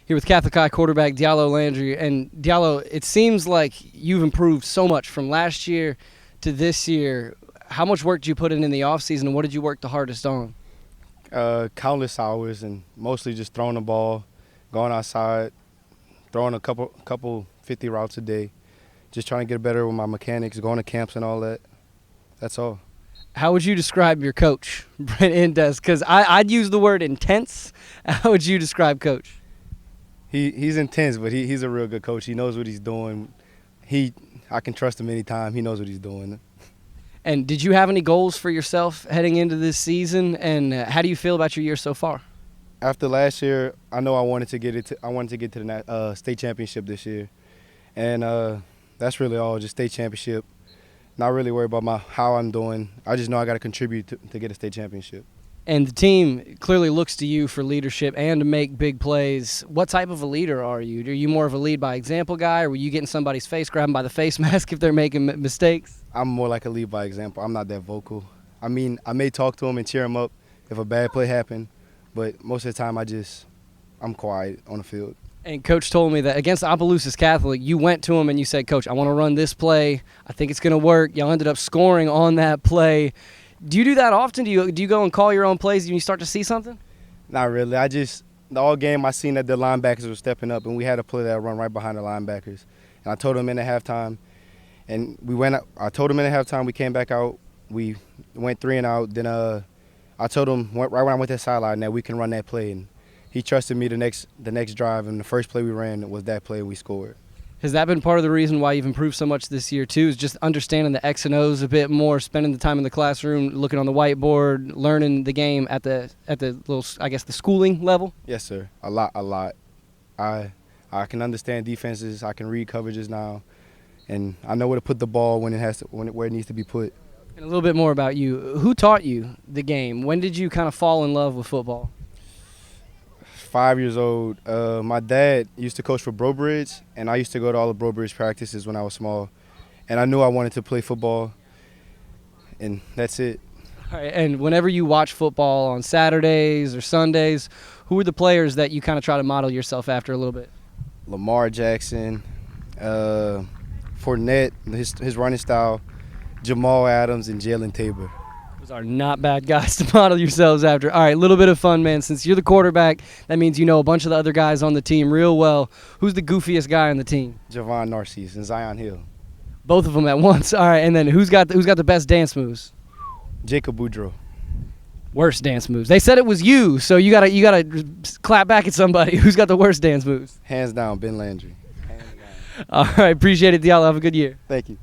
Here with Catholic High quarterback Diallo Landry. And Diallo, it seems like you've improved so much from last year to this year. How much work did you put in the offseason, and what did you work the hardest on? Countless hours, and mostly just throwing the ball, going outside, throwing a couple 50 routes a day, just trying to get better with my mechanics, going to camps and all that. That's all. How would you describe your coach, Brent Indes? Because I'd use the word intense. How would you describe Coach? He's intense, but he's a real good coach. He knows what he's doing. I can trust him anytime. He knows what he's doing. And did you have any goals for yourself heading into this season? And how do you feel about your year so far? After last year, I know I wanted to get to the state championship this year, and that's really all. Just state championship. Not really worried about how I'm doing. I just know I got to contribute to get a state championship. And the team clearly looks to you for leadership and to make big plays. What type of a leader are you? Are you more of a lead by example guy, or were you getting somebody's face, grabbing by the face mask if they're making mistakes? I'm more like a lead by example. I'm not that vocal. I mean, I may talk to him and cheer him up if a bad play happened, but most of the time I'm quiet on the field. And Coach told me that against Opelousas Catholic, you went to him and you said, Coach, I want to run this play. I think it's going to work. Y'all ended up scoring on that play. Do you do that often? Do you go and call your own plays when you start to see something? Not really. The all game I seen that the linebackers were stepping up, and we had a play that run right behind the linebackers. And I told them in the halftime, and I told them in the halftime, we came back out. We went 3 and out. Then I told him right when I went to the sideline that we can run that play. And he trusted me the next drive, and the first play we ran was that play, and we scored. Has that been part of the reason why you've improved so much this year, too, is just understanding the X and O's a bit more, spending the time in the classroom, looking on the whiteboard, learning the game at the little, I guess, the schooling level? Yes, sir. A lot. I can understand defenses. I can read coverages now, and I know where to put the ball where it needs to be put. And a little bit more about you. Who taught you the game? When did you kind of fall in love with football? 5 years old. My dad used to coach for Brobridge, and I used to go to all the Brobridge practices when I was small. And I knew I wanted to play football, and that's it. All right, and whenever you watch football on Saturdays or Sundays, who are the players that you kind of try to model yourself after a little bit? Lamar Jackson, Fournette, his running style, Jamal Adams, and Jalen Tabor. Those are not bad guys to model yourselves after. All right, a little bit of fun, man. Since you're the quarterback, that means you know a bunch of the other guys on the team real well. Who's the goofiest guy on the team? Javon Narcisse and Zion Hill. Both of them at once. All right, and then who's got the best dance moves? Jacob Boudreaux. Worst dance moves. They said it was you, so you gotta clap back at somebody. Who's got the worst dance moves? Hands down, Ben Landry. Hands down. All right, appreciate it, Diallo. Have a good year. Thank you.